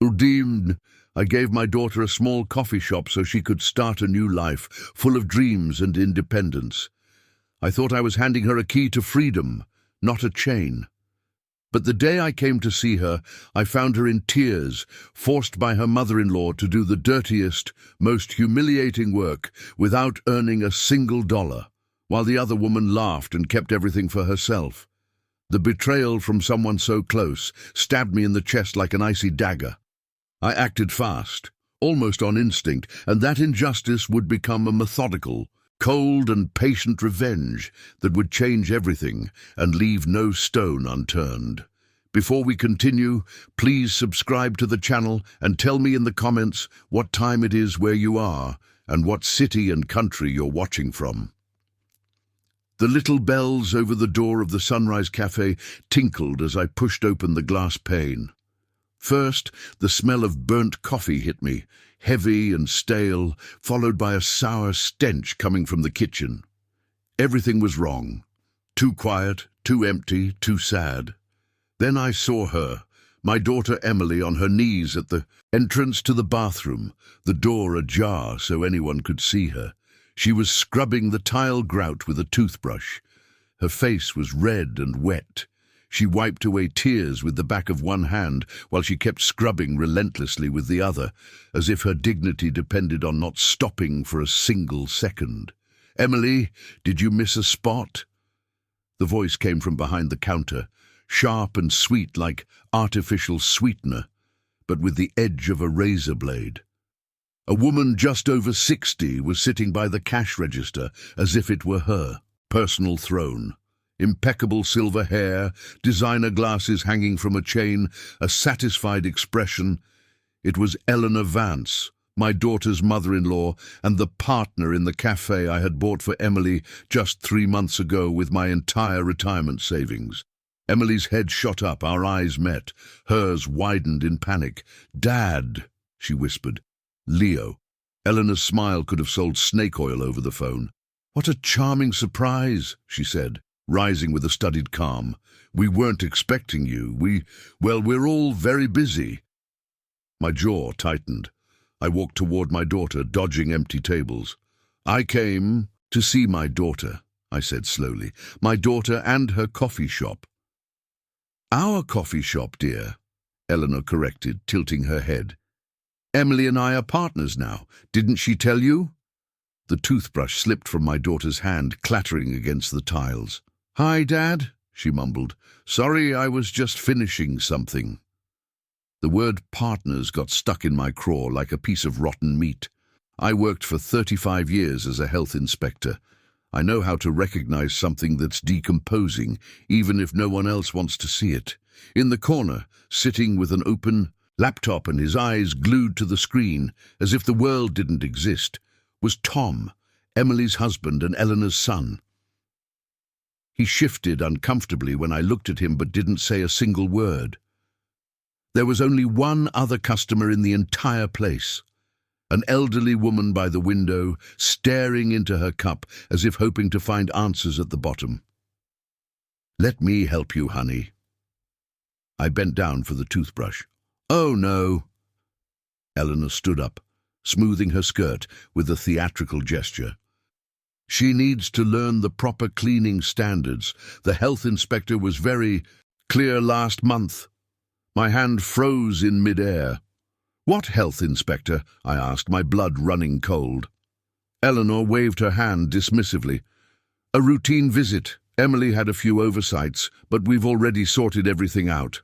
Redeemed. I gave my daughter a small coffee shop so she could start a new life, full of dreams and independence. I thought I was handing her a key to freedom, not a chain. But the day I came to see her, I found her in tears, forced by her mother-in-law to do the dirtiest, most humiliating work without earning a single dollar, while the other woman laughed and kept everything for herself. The betrayal from someone so close stabbed me in the chest like an icy dagger. I acted fast, almost on instinct, and that injustice would become a methodical, cold and patient revenge that would change everything and leave no stone unturned. Before we continue, please subscribe to the channel and tell me in the comments what time it is where you are and what city and country you're watching from. The little bells over the door of the Sunrise Cafe tinkled as I pushed open the glass pane. First, the smell of burnt coffee hit me, heavy and stale, followed by a sour stench coming from the kitchen. Everything was wrong. Too quiet, too empty, too sad. Then I saw her, my daughter Emily, on her knees at the entrance to the bathroom, the door ajar so anyone could see her. She was scrubbing the tile grout with a toothbrush. Her face was red and wet. She wiped away tears with the back of one hand while she kept scrubbing relentlessly with the other, as if her dignity depended on not stopping for a single second. "Emily, did you miss a spot?" The voice came from behind the counter, sharp and sweet like artificial sweetener, but with the edge of a razor blade. A woman just over 60 was sitting by the cash register as if it were her personal throne. Impeccable silver hair, designer glasses hanging from a chain, a satisfied expression. It was Eleanor Vance, my daughter's mother-in-law, and the partner in the cafe I had bought for Emily just 3 months ago with my entire retirement savings. Emily's head shot up, our eyes met. Hers widened in panic. "Dad," she whispered. "Leo." Eleanor's smile could have sold snake oil over the phone. "What a charming surprise," she said, rising with a studied calm. "We weren't expecting you. We're all very busy." My jaw tightened. I walked toward my daughter, dodging empty tables. "I came to see my daughter," I said slowly. "My daughter and her coffee shop." "Our coffee shop, dear," Eleanor corrected, tilting her head. "Emily and I are partners now. Didn't she tell you?" The toothbrush slipped from my daughter's hand, clattering against the tiles. "Hi, Dad," she mumbled. "Sorry, I was just finishing something." The word partners got stuck in my craw like a piece of rotten meat. I worked for 35 years as a health inspector. I know how to recognize something that's decomposing, even if no one else wants to see it. In the corner, sitting with an open laptop and his eyes glued to the screen, as if the world didn't exist, was Tom, Emily's husband and Eleanor's son. He shifted uncomfortably when I looked at him but didn't say a single word. There was only one other customer in the entire place, an elderly woman by the window, staring into her cup as if hoping to find answers at the bottom. "Let me help you, honey." I bent down for the toothbrush. "Oh, no." Eleanor stood up, smoothing her skirt with a theatrical gesture. "She needs to learn the proper cleaning standards. The health inspector was very clear last month." My hand froze in midair. "What health inspector?" I asked, my blood running cold. Eleanor waved her hand dismissively. "A routine visit. Emily had a few oversights, but we've already sorted everything out."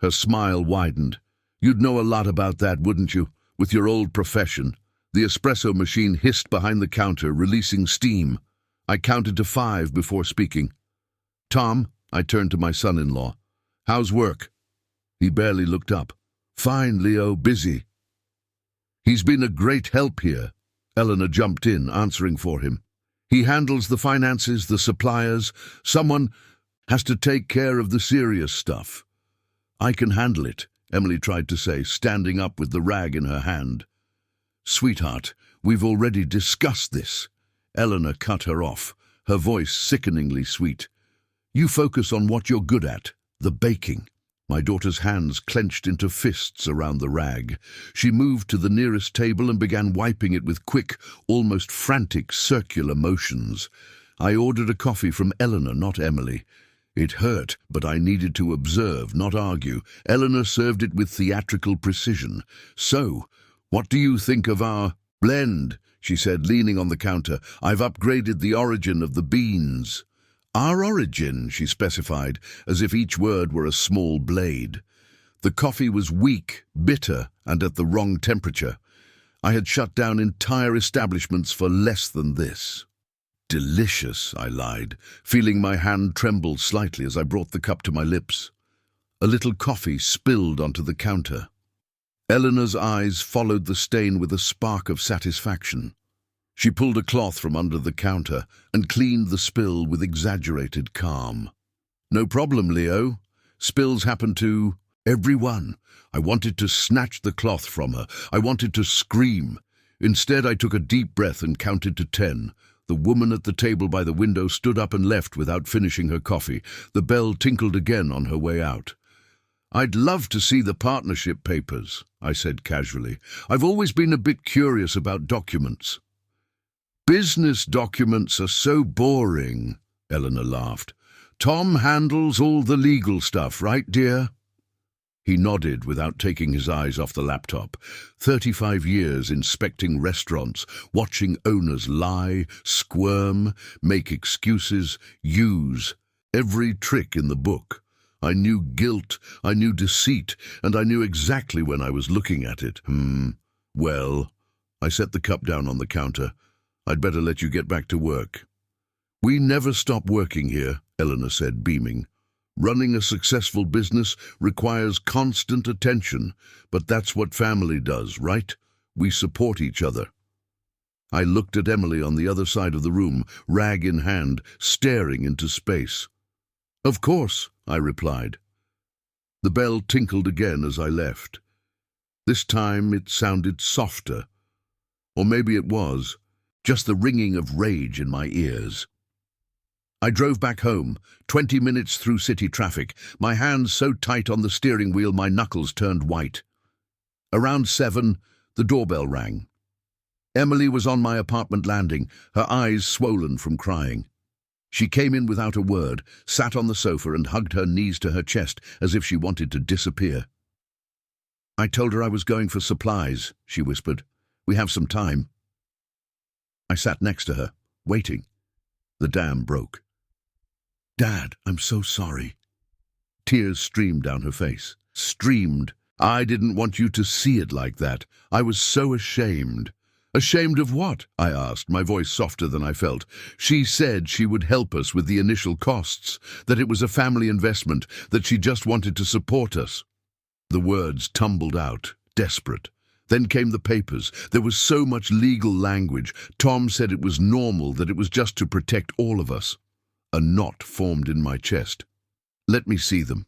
Her smile widened. "You'd know a lot about that, wouldn't you, with your old profession?" The espresso machine hissed behind the counter, releasing steam. I counted to 5 before speaking. "Tom," I turned to my son-in-law. "How's work?" He barely looked up. "Fine, Leo, busy." "He's been a great help here." Eleanor jumped in, answering for him. "He handles the finances, the suppliers. Someone has to take care of the serious stuff." "I can handle it," Emily tried to say, standing up with the rag in her hand. "Sweetheart, we've already discussed this." Eleanor cut her off, her voice sickeningly sweet. "You focus on what you're good at, the baking. My daughter's hands clenched into fists around the rag. She moved to the nearest table and began wiping it with quick, almost frantic circular motions. I ordered a coffee from Eleanor, not Emily. It hurt, but I needed to observe, not argue. Eleanor served it with theatrical precision. "So, what do you think of our blend?" she said, leaning on the counter. "I've upgraded the origin of the beans." "Our origin," she specified, as if each word were a small blade. The coffee was weak, bitter, and at the wrong temperature. I had shut down entire establishments for less than this. "Delicious," I lied, feeling my hand tremble slightly as I brought the cup to my lips. A little coffee spilled onto the counter. Eleanor's eyes followed the stain with a spark of satisfaction. She pulled a cloth from under the counter and cleaned the spill with exaggerated calm. "No problem, Leo. Spills happen to everyone." I wanted to snatch the cloth from her. I wanted to scream. Instead, I took a deep breath and counted to 10. The woman at the table by the window stood up and left without finishing her coffee. The bell tinkled again on her way out. "I'd love to see the partnership papers," I said casually. "I've always been a bit curious about documents." "Business documents are so boring," Eleanor laughed. "Tom handles all the legal stuff, right, dear?" He nodded without taking his eyes off the laptop. 35 years inspecting restaurants, watching owners lie, squirm, make excuses, use every trick in the book. I knew guilt, I knew deceit, and I knew exactly when I was looking at it. Well, I set the cup down on the counter. "I'd better let you get back to work." "We never stop working here," Eleanor said, beaming. "Running a successful business requires constant attention, but that's what family does, right? We support each other." I looked at Emily on the other side of the room, rag in hand, staring into space. "Of course," I replied. The bell tinkled again as I left. This time it sounded softer. Or maybe it was. Just the ringing of rage in my ears. I drove back home, 20 minutes through city traffic, my hands so tight on the steering wheel my knuckles turned white. Around 7, the doorbell rang. Emily was on my apartment landing, her eyes swollen from crying. She came in without a word, sat on the sofa and hugged her knees to her chest as if she wanted to disappear. "I told her I was going for supplies," she whispered. "We have some time." I sat next to her, waiting. The dam broke. "Dad, I'm so sorry." Tears streamed down her face. Streamed. "I didn't want you to see it like that. I was so ashamed." "Ashamed of what?" I asked, my voice softer than I felt. "She said she would help us with the initial costs, that it was a family investment, that she just wanted to support us." The words tumbled out, desperate. Then came the papers. There was so much legal language. Tom said it was normal, that it was just to protect all of us. A knot formed in my chest. "Let me see them."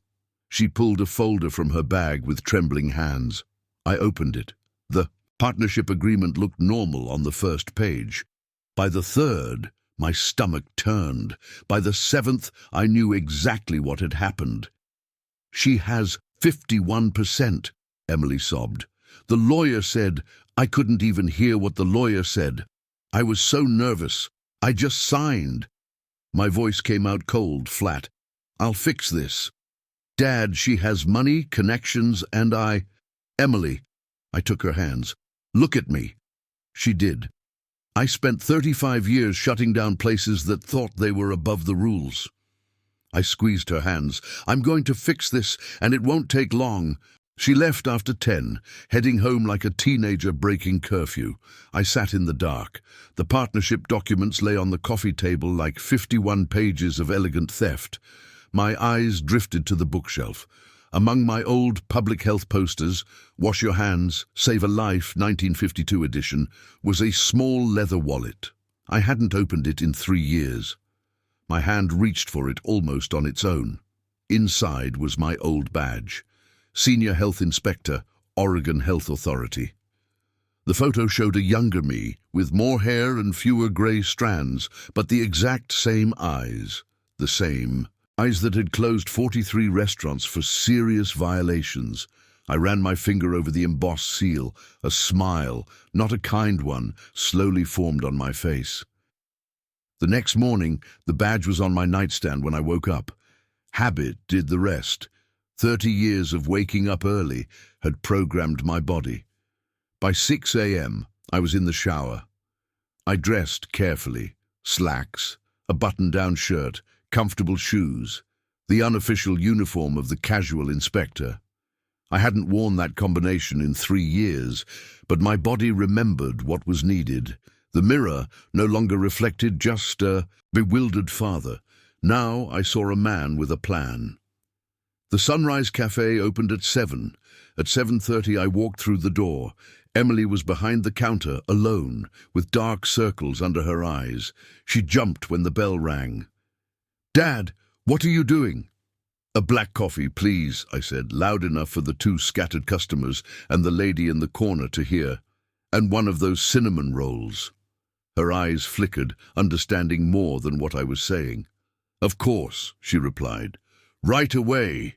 She pulled a folder from her bag with trembling hands. I opened it. The partnership agreement looked normal on the first page. By the third, my stomach turned. By the 7th, I knew exactly what had happened. "She has 51%, Emily sobbed. "The lawyer said—" I couldn't even hear what the lawyer said. I was so nervous. "I just signed." My voice came out cold, flat. "I'll fix this. Dad, she has money, connections, and Emily." I took her hands. "Look at me." She did. "I spent 35 years shutting down places that thought they were above the rules." I squeezed her hands. "I'm going to fix this, and it won't take long." She left after 10, heading home like a teenager breaking curfew. I sat in the dark. The partnership documents lay on the coffee table like 51 pages of elegant theft. My eyes drifted to the bookshelf. Among my old public health posters, "Wash Your Hands, Save a Life, 1952 edition," was a small leather wallet. I hadn't opened it in 3 years. My hand reached for it almost on its own. Inside was my old badge. Senior Health Inspector, Oregon Health Authority. The photo showed a younger me, with more hair and fewer grey strands, but the exact same eyes, the same Eyes that had closed 43 restaurants for serious violations. I ran my finger over the embossed seal. A smile, not a kind one, slowly formed on my face. The next morning, the badge was on my nightstand when I woke up. Habit did the rest. 30 years of waking up early had programmed my body. By 6 a.m., I was in the shower. I dressed carefully. Slacks, a button-down shirt, comfortable shoes, the unofficial uniform of the casual inspector. I hadn't worn that combination in 3 years, but my body remembered what was needed. The mirror no longer reflected just a bewildered father. Now I saw a man with a plan. The Sunrise Café opened at 7. At 7:30 I walked through the door. Emily was behind the counter, alone, with dark circles under her eyes. She jumped when the bell rang. "Dad, what are you doing?" "A black coffee, please," I said, loud enough for the 2 scattered customers and the lady in the corner to hear. "And one of those cinnamon rolls." Her eyes flickered, understanding more than what I was saying. "Of course," she replied. "Right away."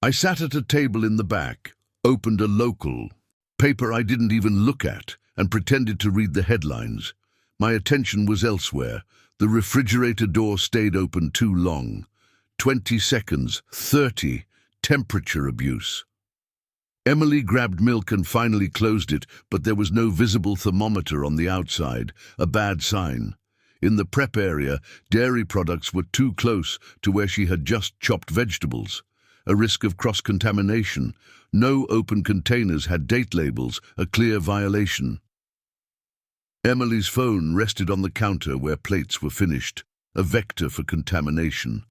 I sat at a table in the back, opened a local paper I didn't even look at, and pretended to read the headlines. My attention was elsewhere. The refrigerator door stayed open too long. 20 seconds, 30, temperature abuse. Emily grabbed milk and finally closed it, but there was no visible thermometer on the outside, a bad sign. In the prep area, dairy products were too close to where she had just chopped vegetables. A risk of cross-contamination. No open containers had date labels, a clear violation. Emily's phone rested on the counter where plates were finished, a vector for contamination.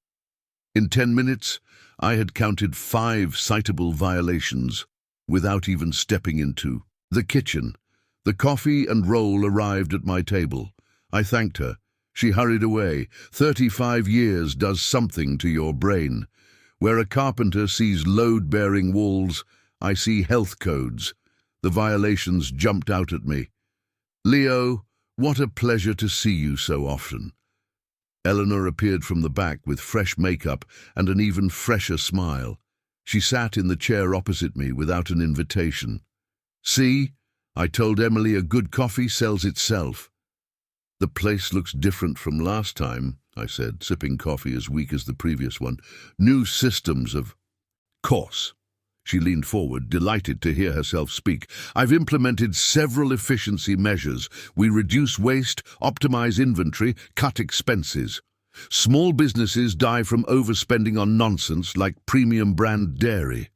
In 10 minutes, I had counted 5 citable violations without even stepping into the kitchen. The coffee and roll arrived at my table. I thanked her. She hurried away. 35 years does something to your brain. Where a carpenter sees load-bearing walls, I see health codes. The violations jumped out at me. "Leo, what a pleasure to see you so often." Eleanor appeared from the back with fresh makeup and an even fresher smile. She sat in the chair opposite me without an invitation. "See, I told Emily a good coffee sells itself." "The place looks different from last time," I said, sipping coffee as weak as the previous one. "New systems of course." She leaned forward, delighted to hear herself speak. "I've implemented several efficiency measures. We reduce waste, optimize inventory, cut expenses. Small businesses die from overspending on nonsense like premium brand dairy.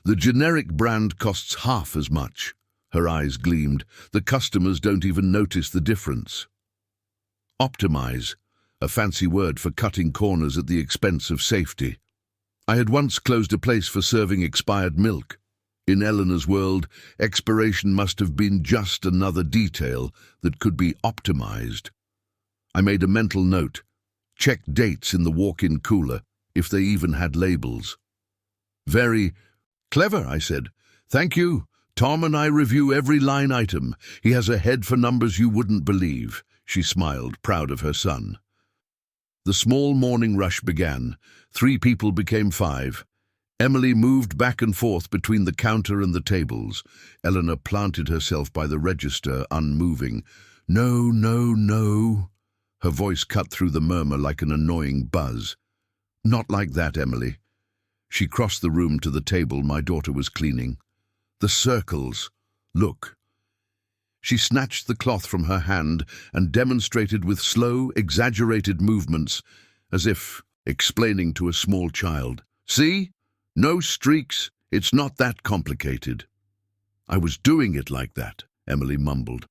The generic brand costs half as much." Her eyes gleamed. "The customers don't even notice the difference." Optimize, a fancy word for cutting corners at the expense of safety. I had once closed a place for serving expired milk. In Eleanor's world, expiration must have been just another detail that could be optimized. I made a mental note. Check dates in the walk-in cooler, if they even had labels. "Very clever," I said. "Thank you. Tom and I review every line item. He has a head for numbers you wouldn't believe." She smiled, proud of her son. The small morning rush began. 3 people became 5. Emily moved back and forth between the counter and the tables. Eleanor planted herself by the register, unmoving. "No, no, no." Her voice cut through the murmur like an annoying buzz. "Not like that, Emily." She crossed the room to the table my daughter was cleaning. "The circles. Look." She snatched the cloth from her hand and demonstrated with slow, exaggerated movements, as if explaining to a small child. "See? No streaks. It's not that complicated." "I was doing it like that," Emily mumbled.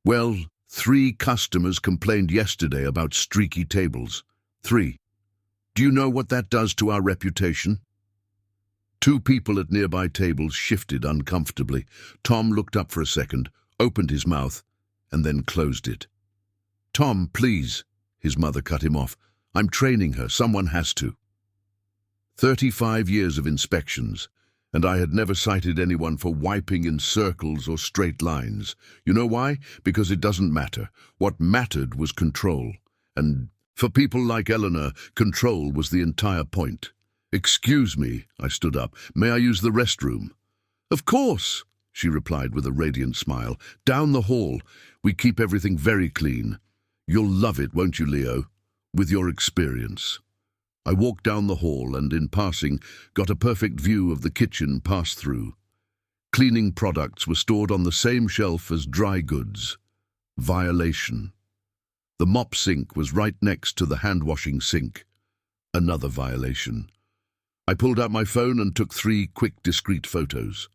"Well, 3 customers complained yesterday about streaky tables. 3. Do you know what that does to our reputation?" 2 people at nearby tables shifted uncomfortably. Tom looked up for a second, opened his mouth, and then closed it. "Tom, please," his mother cut him off. "I'm training her. Someone has to." 35 years of inspections, and I had never cited anyone for wiping in circles or straight lines. You know why? Because it doesn't matter. What mattered was control, and For people like Eleanor, control was the entire point. "Excuse me," I stood up. "May I use the restroom?" "Of course," she replied with a radiant smile. "Down the hall. We keep everything very clean. You'll love it, won't you, Leo? With your experience." I walked down the hall and, in passing, got a perfect view of the kitchen pass-through. Cleaning products were stored on the same shelf as dry goods. Violation. The mop sink was right next to the hand-washing sink. Another violation. I pulled out my phone and took 3 quick, discreet photos.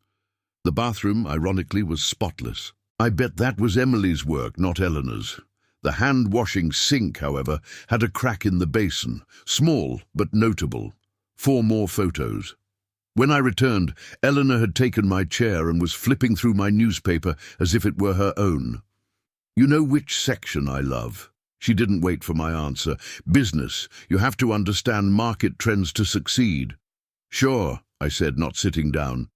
The bathroom, ironically, was spotless. I bet that was Emily's work, not Eleanor's. The hand-washing sink, however, had a crack in the basin, small but notable. 4 more photos. When I returned, Eleanor had taken my chair and was flipping through my newspaper as if it were her own. "You know which section I love?" She didn't wait for my answer. "Business. You have to understand market trends to succeed." "Sure," I said, not sitting down.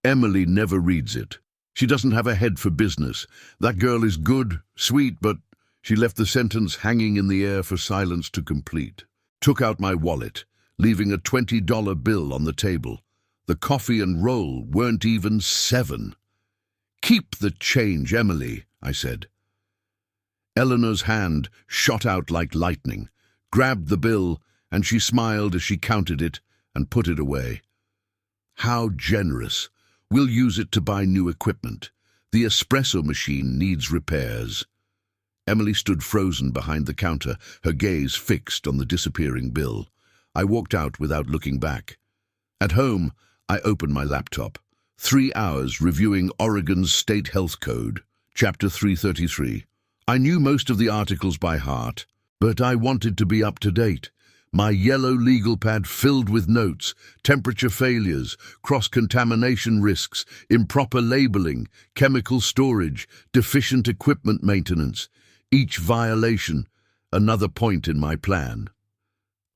"Emily never reads it. She doesn't have a head for business. That girl is good, sweet, but—" She left the sentence hanging in the air for silence to complete. Took out my wallet, leaving a $20 bill on the table. The coffee and roll weren't even $7. "Keep the change, Emily," I said. Eleanor's hand shot out like lightning, grabbed the bill, and she smiled as she counted it and put it away. "How generous. We'll use it to buy new equipment. The espresso machine needs repairs." Emily stood frozen behind the counter, her gaze fixed on the disappearing bill. I walked out without looking back. At home, I opened my laptop. 3 hours reviewing Oregon's State Health Code, Chapter 333. I knew most of the articles by heart, but I wanted to be up to date. My yellow legal pad filled with notes, temperature failures, cross-contamination risks, improper labeling, chemical storage, deficient equipment maintenance. Each violation, another point in my plan.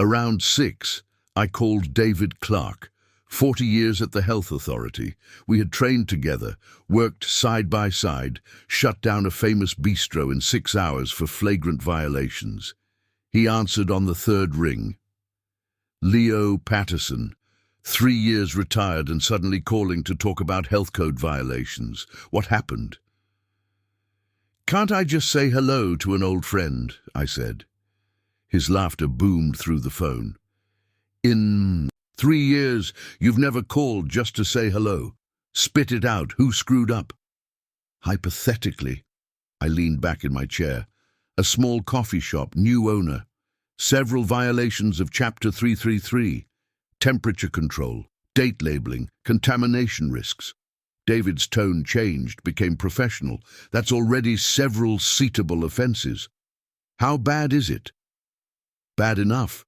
Around 6, I called David Clark. 40 years at the health authority. We had trained together, worked side by side, shut down a famous bistro in 6 hours for flagrant violations. He answered on the 3rd ring. "Leo Patterson, 3 years retired and suddenly calling to talk about health code violations. What happened?" "Can't I just say hello to an old friend?" I said. His laughter boomed through the phone. "In 3 years, you've never called just to say hello. Spit it out. Who screwed up?" Hypothetically, I leaned back in my chair. A small coffee shop, new owner. Several violations of Chapter 333. Temperature control, date labeling, contamination risks. David's tone changed, became professional. "That's already several citable offenses. How bad is it?" "Bad enough.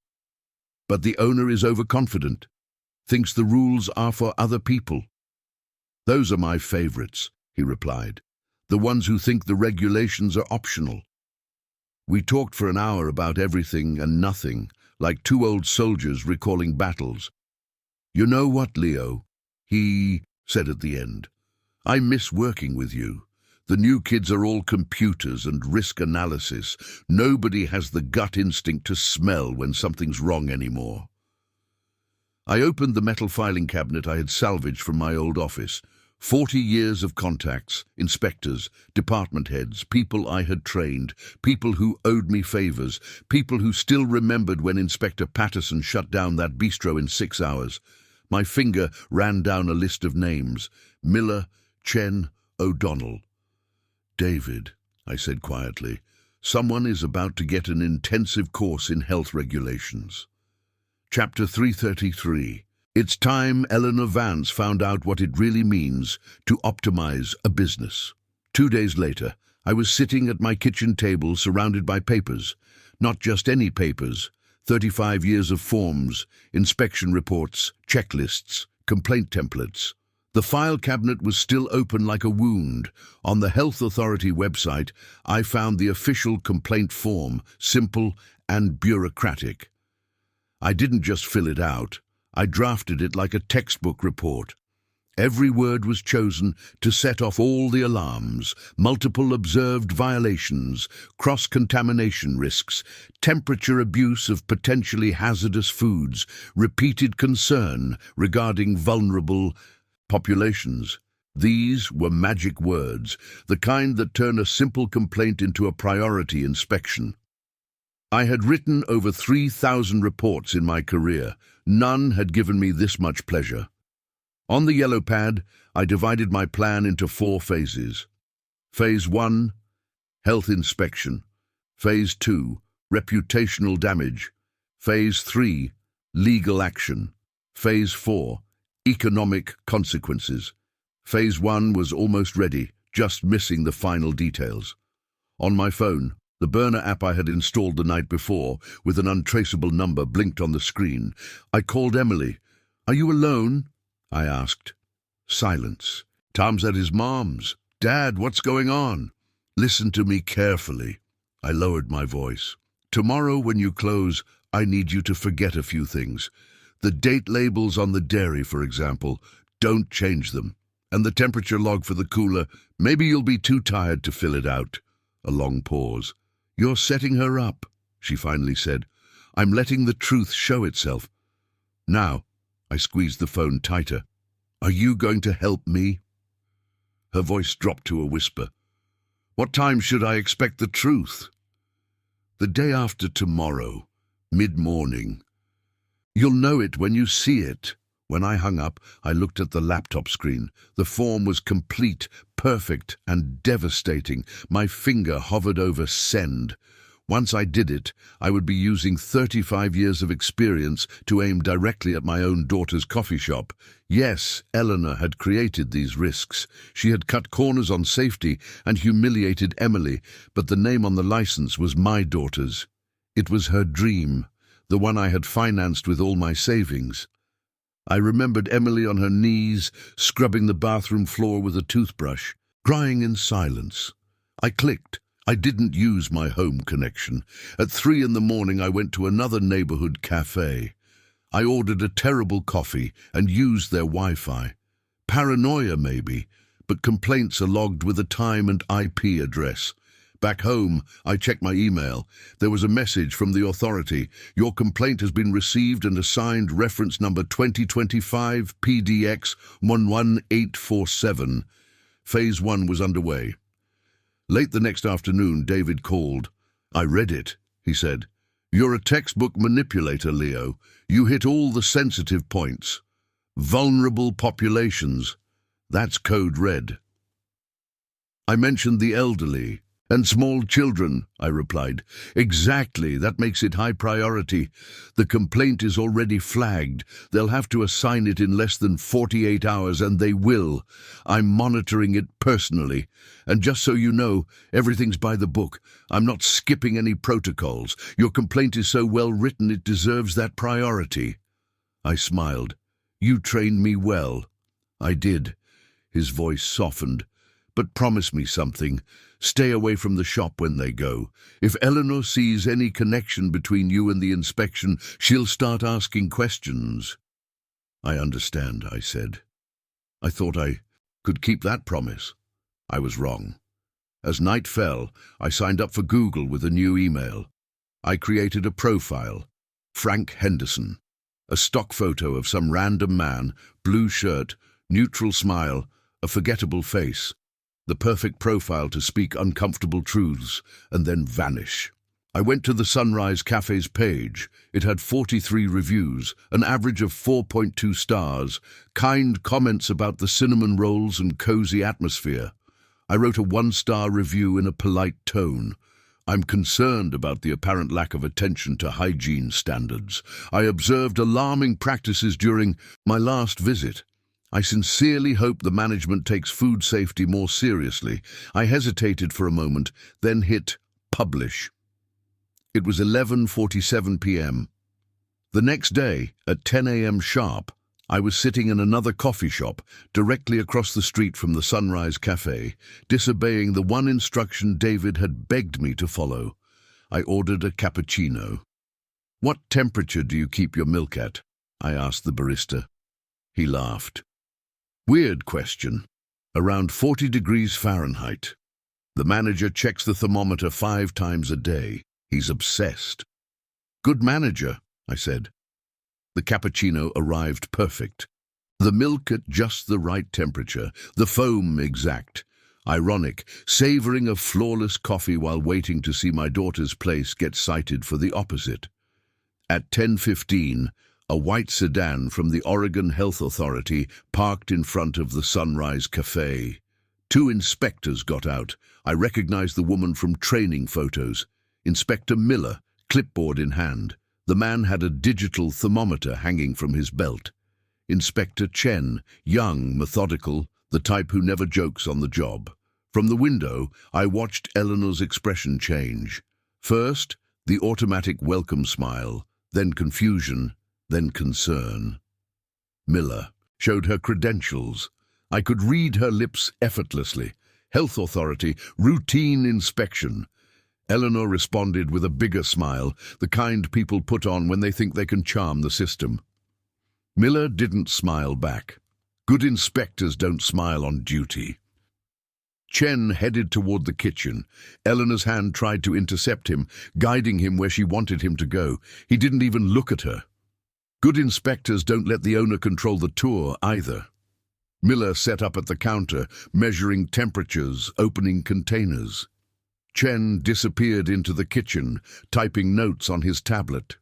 But the owner is overconfident, thinks the rules are for other people." "Those are my favorites," he replied. "The ones who think the regulations are optional." We talked for an hour about everything and nothing, like 2 old soldiers recalling battles. "You know what, Leo?" he said at the end. "I miss working with you. The new kids are all computers and risk analysis. Nobody has the gut instinct to smell when something's wrong anymore." I opened the metal filing cabinet I had salvaged from my old office. 40 years of contacts, inspectors, department heads, people I had trained, people who owed me favors, people who still remembered when Inspector Patterson shut down that bistro in 6 hours. My finger ran down a list of names. Miller, Chen, O'Donnell. "David," I said quietly, "someone is about to get an intensive course in health regulations." Chapter 333. It's time Eleanor Vance found out what it really means to optimize a business. 2 days later, I was sitting at my kitchen table surrounded by papers. Not just any papers. 35 years of forms, inspection reports, checklists, complaint templates. The file cabinet was still open like a wound. On the Health Authority website, I found the official complaint form, simple and bureaucratic. I didn't just fill it out. I drafted it like a textbook report. Every word was chosen to set off all the alarms: multiple observed violations, cross-contamination risks, temperature abuse of potentially hazardous foods, repeated concern regarding vulnerable populations. These were magic words, the kind that turn a simple complaint into a priority inspection. I had written over 3,000 reports in my career. None had given me this much pleasure. On the yellow pad, I divided my plan into 4 phases. Phase 1, health inspection. Phase 2, reputational damage. Phase 3, legal action. Phase 4, economic consequences. Phase 1 was almost ready, just missing the final details. On my phone, the burner app I had installed the night before, with an untraceable number, blinked on the screen. I called Emily. "Are you alone?" I asked. Silence. "Tom's at his mom's. Dad, what's going on?" "Listen to me carefully." I lowered my voice. "Tomorrow when you close, I need you to forget a few things. The date labels on the dairy, for example, don't change them. And the temperature log for the cooler, maybe you'll be too tired to fill it out." A long pause. "You're setting her up," she finally said. "I'm letting the truth show itself. Now," I squeezed the phone tighter, "are you going to help me?" Her voice dropped to a whisper. "What time should I expect the truth?" "The day after tomorrow, mid-morning. You'll know it when you see it." When I hung up, I looked at the laptop screen. The form was complete, perfect, and devastating. My finger hovered over send. Once I did it, I would be using 35 years of experience to aim directly at my own daughter's coffee shop. Yes, Eleanor had created these risks. She had cut corners on safety and humiliated Emily, but the name on the license was my daughter's. It was her dream, the one I had financed with all my savings. I remembered Emily on her knees, scrubbing the bathroom floor with a toothbrush, crying in silence. I clicked. I didn't use my home connection. At 3 in the morning, I went to another neighborhood café. I ordered a terrible coffee and used their Wi-Fi. Paranoia, maybe, but complaints are logged with a time and IP address. Back home, I checked my email. There was a message from the authority. "Your complaint has been received and assigned reference number 2025 PDX 11847. Phase 1 was underway. Late the next afternoon, David called. "I read it," he said. "You're a textbook manipulator, Leo. You hit all the sensitive points. Vulnerable populations. That's code red." "I mentioned the elderly and small children," I replied. "Exactly, that makes it high priority. The complaint is already flagged. They'll have to assign it in less than 48 hours, and they will. I'm monitoring it personally. And just so you know, everything's by the book. I'm not skipping any protocols. Your complaint is so well written it deserves that priority." I smiled. "You trained me well." "I did." His voice softened. "But promise me something. Stay away from the shop when they go. If Eleanor sees any connection between you and the inspection, she'll start asking questions." "I understand," I said. I thought I could keep that promise. I was wrong. As night fell, I signed up for Google with a new email. I created a profile, Frank Henderson, a stock photo of some random man, blue shirt, neutral smile, a forgettable face. The perfect profile to speak uncomfortable truths and then vanish. I went to the Sunrise Cafe's page. It had 43 reviews, an average of 4.2 stars, kind comments about the cinnamon rolls and cozy atmosphere. I wrote a 1-star review in a polite tone. "I'm concerned about the apparent lack of attention to hygiene standards. I observed alarming practices during my last visit. I sincerely hope the management takes food safety more seriously." I hesitated for a moment, then hit publish. It was 11:47 p.m. The next day, at 10 a.m. sharp, I was sitting in another coffee shop directly across the street from the Sunrise Cafe, disobeying the one instruction David had begged me to follow. I ordered a cappuccino. "What temperature do you keep your milk at?" I asked the barista. He laughed. Weird question. Around 40 degrees Fahrenheit. The manager checks the thermometer 5 times a day. He's obsessed. Good manager, I said. The cappuccino arrived perfect. The milk at just the right temperature, the foam exact. Ironic, savoring of flawless coffee while waiting to see my daughter's place get cited for the opposite. At 10:15, a white sedan from the Oregon Health Authority parked in front of the Sunrise Café. 2 inspectors got out. I recognized the woman from training photos. Inspector Miller, clipboard in hand. The man had a digital thermometer hanging from his belt. Inspector Chen, young, methodical, the type who never jokes on the job. From the window, I watched Eleanor's expression change. First, the automatic welcome smile, then confusion, then concern. Miller showed her credentials. I could read her lips effortlessly. Health Authority, routine inspection. Eleanor responded with a bigger smile, the kind people put on when they think they can charm the system. Miller didn't smile back. Good inspectors don't smile on duty. Chen headed toward the kitchen. Eleanor's hand tried to intercept him, guiding him where she wanted him to go. He didn't even look at her. Good inspectors don't let the owner control the tour either. Miller sat up at the counter, measuring temperatures, opening containers. Chen disappeared into the kitchen, typing notes on his tablet.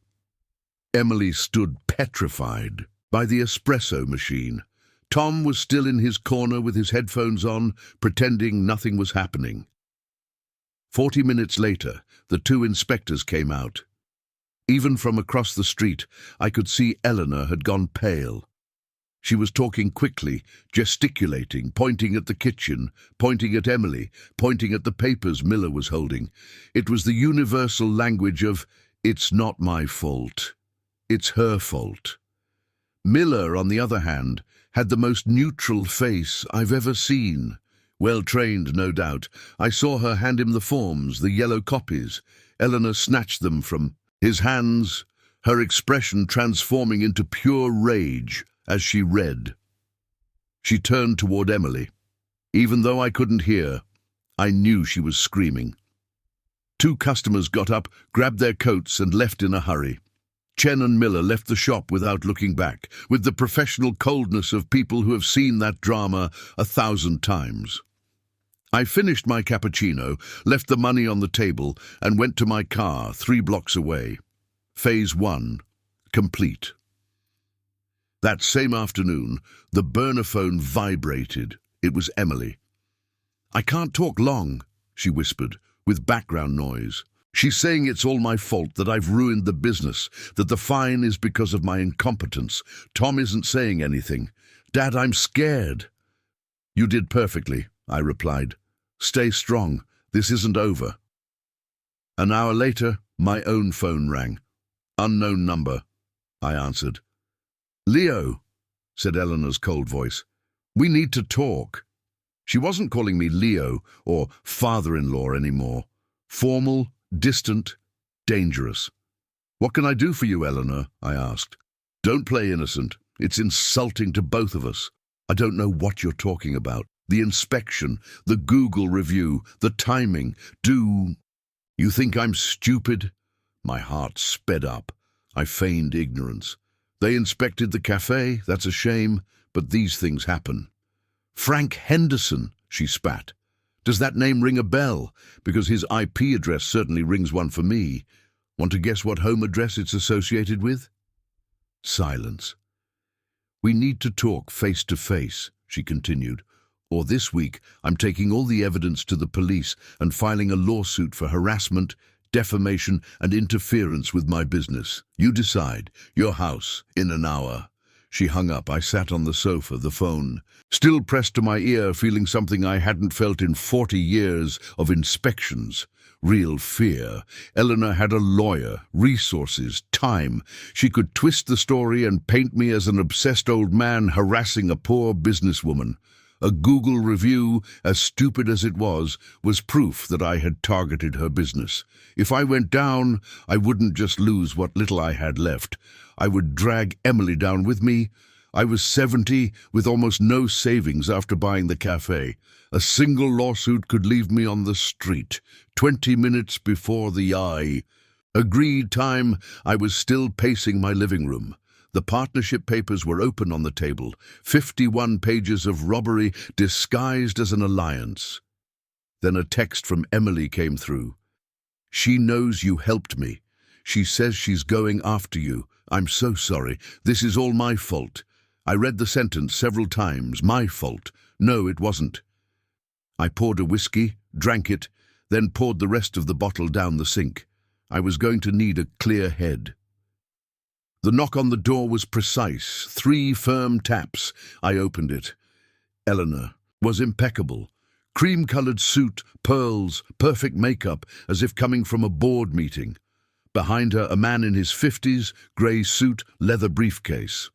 Emily stood petrified by the espresso machine. Tom was still in his corner with his headphones on, pretending nothing was happening. 40 minutes later, the 2 inspectors came out. Even from across the street, I could see Eleanor had gone pale. She was talking quickly, gesticulating, pointing at the kitchen, pointing at Emily, pointing at the papers Miller was holding. It was the universal language of, "It's not my fault. It's her fault." Miller, on the other hand, had the most neutral face I've ever seen. Well-trained, no doubt. I saw her hand him the forms, the yellow copies. Eleanor snatched them from his hands, her expression transforming into pure rage as she read. She turned toward Emily. Even though I couldn't hear, I knew she was screaming. 2 customers got up, grabbed their coats, and left in a hurry. Chen and Miller left the shop without looking back, with the professional coldness of people who have seen that drama 1,000 times. I finished my cappuccino, left the money on the table, and went to my car 3 blocks away. Phase 1, complete. That same afternoon, the burner phone vibrated. It was Emily. "I can't talk long," she whispered, with background noise. "She's saying it's all my fault, that I've ruined the business, that the fine is because of my incompetence. Tom isn't saying anything. Dad, I'm scared." "You did perfectly," I replied. "Stay strong. This isn't over." An hour later, my own phone rang. "Unknown number," I answered. "Leo," said Eleanor's cold voice. "We need to talk." She wasn't calling me Leo or father-in-law anymore. Formal, distant, dangerous. "What can I do for you, Eleanor?" I asked. "Don't play innocent. It's insulting to both of us." "I don't know what you're talking about. The inspection, the Google review, the timing. You think I'm stupid?" My heart sped up. I feigned ignorance. "They inspected the cafe, that's a shame, but these things happen." "Frank Henderson," she spat. "Does that name ring a bell? Because his IP address certainly rings one for me. Want to guess what home address it's associated with?" Silence. "We need to talk face to face," she continued. "Or this week I'm taking all the evidence to the police and filing a lawsuit for harassment, defamation, and interference with my business. You decide. Your house, in an hour." She hung up. I sat on the sofa, the phone still pressed to my ear, feeling something I hadn't felt in 40 years of inspections. Real fear. Eleanor had a lawyer, resources, time. She could twist the story and paint me as an obsessed old man harassing a poor businesswoman. A Google review, as stupid as it was proof that I had targeted her business. If I went down, I wouldn't just lose what little I had left. I would drag Emily down with me. I was 70 with almost no savings after buying the cafe. A single lawsuit could leave me on the street, 20 minutes before the eye. Agreed time, I was still pacing my living room. The partnership papers were open on the table, 51 pages of robbery disguised as an alliance. Then a text from Emily came through. She knows you helped me. She says she's going after you. I'm so sorry. This is all my fault. I read the sentence several times. My fault. No, it wasn't. I poured a whiskey, drank it, then poured the rest of the bottle down the sink. I was going to need a clear head. The knock on the door was precise. 3 firm taps. I opened it. Eleanor was impeccable. Cream-colored suit, pearls, perfect makeup, as if coming from a board meeting. Behind her, a man in his 50s, grey suit, leather briefcase.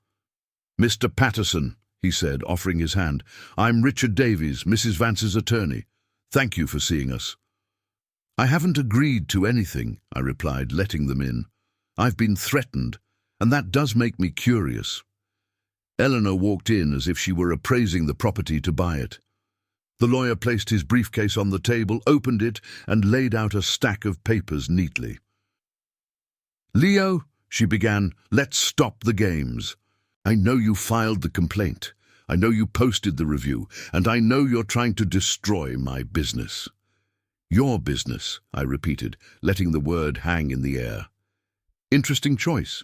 "Mr. Patterson," he said, offering his hand. "I'm Richard Davies, Mrs. Vance's attorney. Thank you for seeing us." "I haven't agreed to anything," I replied, letting them in. "I've been threatened, and that does make me curious." Eleanor walked in as if she were appraising the property to buy it. The lawyer placed his briefcase on the table, opened it, and laid out a stack of papers neatly. "Leo," she began, "let's stop the games. I know you filed the complaint. I know you posted the review, and I know you're trying to destroy my business." "Your business," I repeated, letting the word hang in the air. "Interesting choice."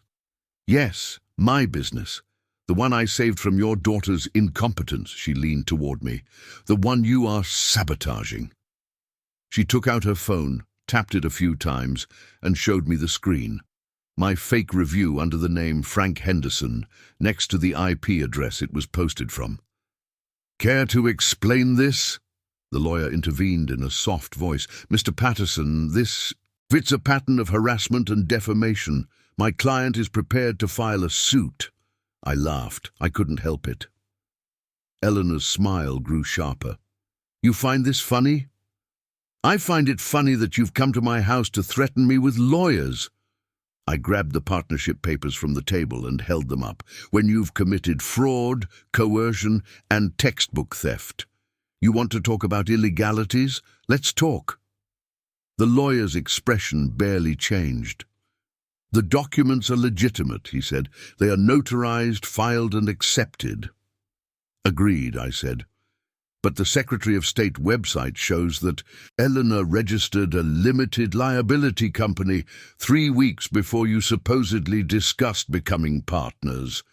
"Yes, my business. The one I saved from your daughter's incompetence," she leaned toward me. "The one you are sabotaging." She took out her phone, tapped it a few times, and showed me the screen. My fake review under the name Frank Henderson, next to the IP address it was posted from. "Care to explain this?" The lawyer intervened in a soft voice. "Mr. Patterson, this fits a pattern of harassment and defamation. My client is prepared to file a suit." I laughed. I couldn't help it. Eleanor's smile grew sharper. "You find this funny?" "I find it funny that you've come to my house to threaten me with lawyers." I grabbed the partnership papers from the table and held them up. "When you've committed fraud, coercion, and textbook theft. You want to talk about illegalities? Let's talk." The lawyer's expression barely changed. "The documents are legitimate," he said. "They are notarized, filed, and accepted." "Agreed," I said. "But the Secretary of State website shows that Eleanor registered a limited liability company 3 weeks before you supposedly discussed becoming partners.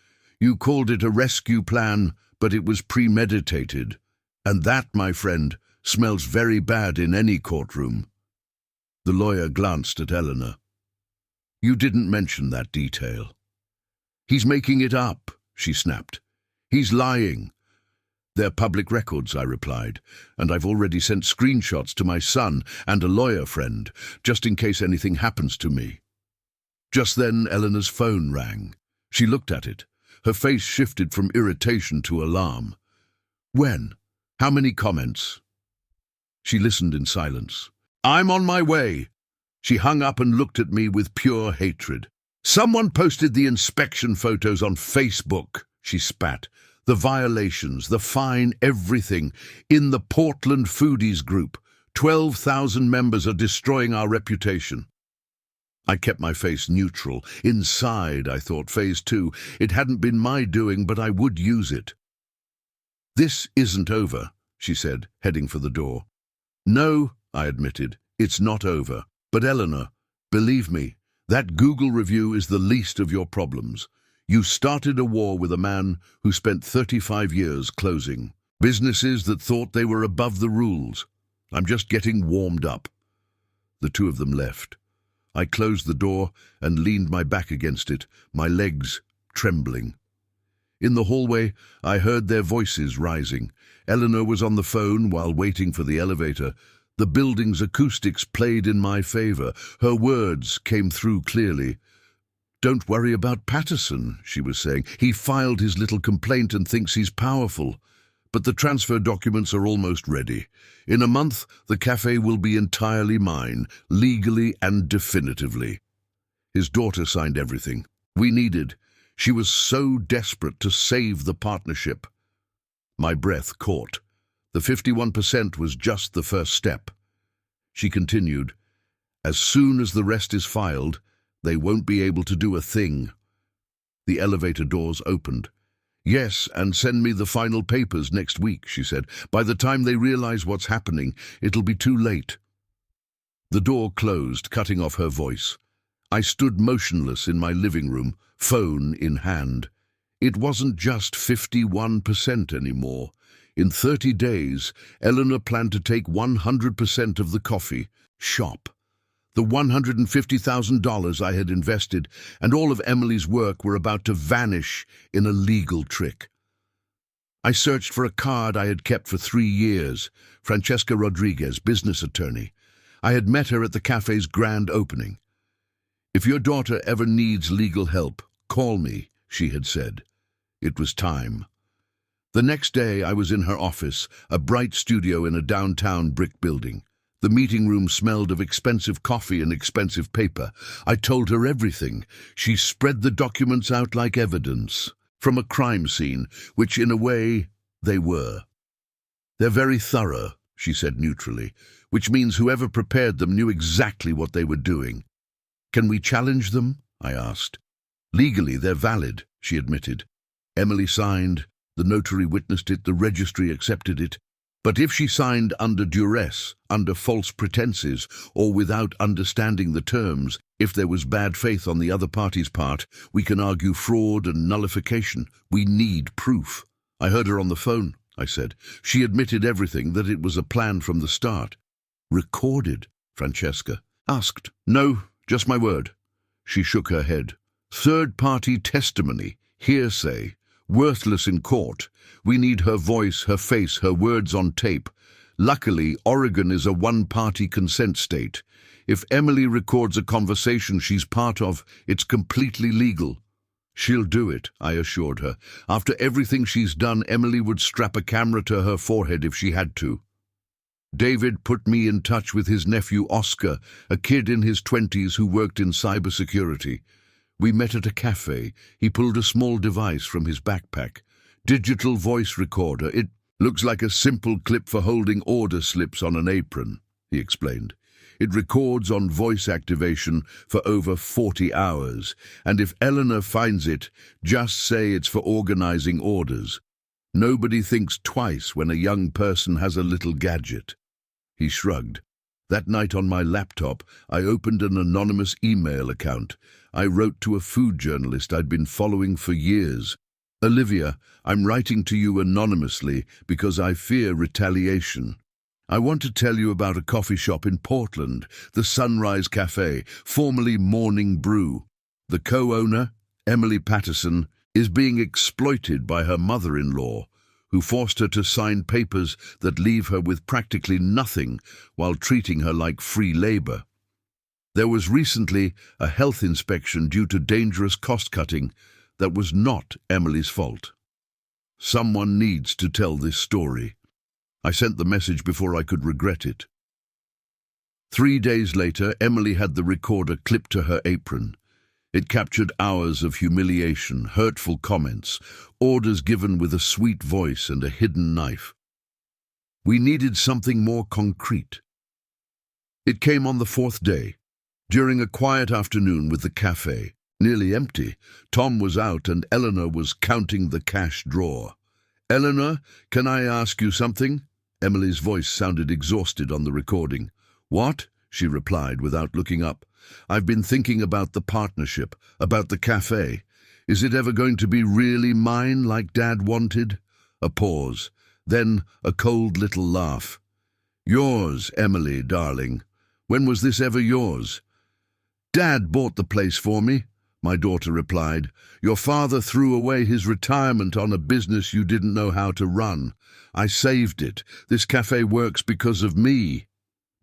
You called it a rescue plan, but it was premeditated. And that, my friend, smells very bad in any courtroom." The lawyer glanced at Eleanor. "You didn't mention that detail." "He's making it up," she snapped. "He's lying." "They're public records," I replied, "and I've already sent screenshots to my son and a lawyer friend, just in case anything happens to me." Just then, Eleanor's phone rang. She looked at it. Her face shifted from irritation to alarm. "When? How many comments?" She listened in silence. "I'm on my way." She hung up and looked at me with pure hatred. "Someone posted the inspection photos on Facebook," she spat. "The violations, the fine, everything. In the Portland Foodies group. 12,000 members are destroying our reputation." I kept my face neutral. Inside, I thought, phase 2. It hadn't been my doing, but I would use it. "This isn't over," she said, heading for the door. "No," I admitted, "it's not over. But Eleanor, believe me, that Google review is the least of your problems. You started a war with a man who spent 35 years closing. Businesses that thought they were above the rules. I'm just getting warmed up." The two of them left. I closed the door and leaned my back against it, my legs trembling. In the hallway, I heard their voices rising. Eleanor was on the phone while waiting for the elevator. The building's acoustics played in my favor. Her words came through clearly. "Don't worry about Patterson," she was saying. "He filed his little complaint and thinks he's powerful. But the transfer documents are almost ready. In a month, the cafe will be entirely mine, legally and definitively." His daughter signed everything. We needed. She was so desperate to save the partnership. My breath caught. The 51% was just the first step. She continued, "As soon as the rest is filed, they won't be able to do a thing." The elevator doors opened. "Yes, and send me the final papers next week," she said. "By the time they realize what's happening, it'll be too late." The door closed, cutting off her voice. I stood motionless in my living room, phone in hand. It wasn't just 51% anymore. In 30 days, Eleanor planned to take 100% of the coffee shop. The $150,000 I had invested and all of Emily's work were about to vanish in a legal trick. I searched for a card I had kept for 3 years, Francesca Rodriguez, business attorney. I had met her at the cafe's grand opening. "If your daughter ever needs legal help, call me," she had said. It was time. The next day I was in her office, a bright studio in a downtown brick building. The meeting room smelled of expensive coffee and expensive paper. I told her everything. She spread the documents out like evidence, from a crime scene, which in a way they were. "They're very thorough," she said neutrally, "which means whoever prepared them knew exactly what they were doing." "Can we challenge them?" I asked. "Legally, they're valid," she admitted. Emily signed, the notary witnessed it, the registry accepted it. But if she signed under duress, under false pretenses, or without understanding the terms, if there was bad faith on the other party's part, we can argue fraud and nullification. We need proof. "I heard her on the phone," I said. "She admitted everything, that it was a plan from the start." "Recorded?" Francesca asked. "No, just my word." She shook her head. "Third-party testimony, hearsay, worthless in court. We need her voice, her face, her words on tape. Luckily, Oregon is a one-party consent state. If Emily records a conversation she's part of, it's completely legal." "She'll do it," I assured her. "After everything she's done, Emily would strap a camera to her forehead if she had to." David put me in touch with his nephew Oscar, a kid in his 20s who worked in cybersecurity. We met at a café. He pulled a small device from his backpack. "Digital voice recorder. It looks like a simple clip for holding order slips on an apron," he explained. "It records on voice activation for over 40 hours, and if Eleanor finds it, just say it's for organizing orders. Nobody thinks twice when a young person has a little gadget." He shrugged. That night on my laptop, I opened an anonymous email account. I wrote to a food journalist I'd been following for years. "Olivia, I'm writing to you anonymously because I fear retaliation. I want to tell you about a coffee shop in Portland, the Sunrise Café, formerly Morning Brew. The co-owner, Emily Patterson, is being exploited by her mother-in-law, who forced her to sign papers that leave her with practically nothing while treating her like free labor. There was recently a health inspection due to dangerous cost-cutting that was not Emily's fault. Someone needs to tell this story." I sent the message before I could regret it. 3 days later, Emily had the recorder clipped to her apron. It captured hours of humiliation, hurtful comments, orders given with a sweet voice and a hidden knife. We needed something more concrete. It came on the 4th day. During a quiet afternoon with the cafe, nearly empty, Tom was out and Eleanor was counting the cash drawer. "Eleanor, can I ask you something?" Emily's voice sounded exhausted on the recording. "What?" she replied without looking up. "I've been thinking about the partnership, about the cafe. Is it ever going to be really mine like Dad wanted?" A pause, then a cold little laugh. "Yours, Emily, darling. When was this ever yours?" "Dad bought the place for me," my daughter replied. "Your father threw away his retirement on a business you didn't know how to run. I saved it. This cafe works because of me."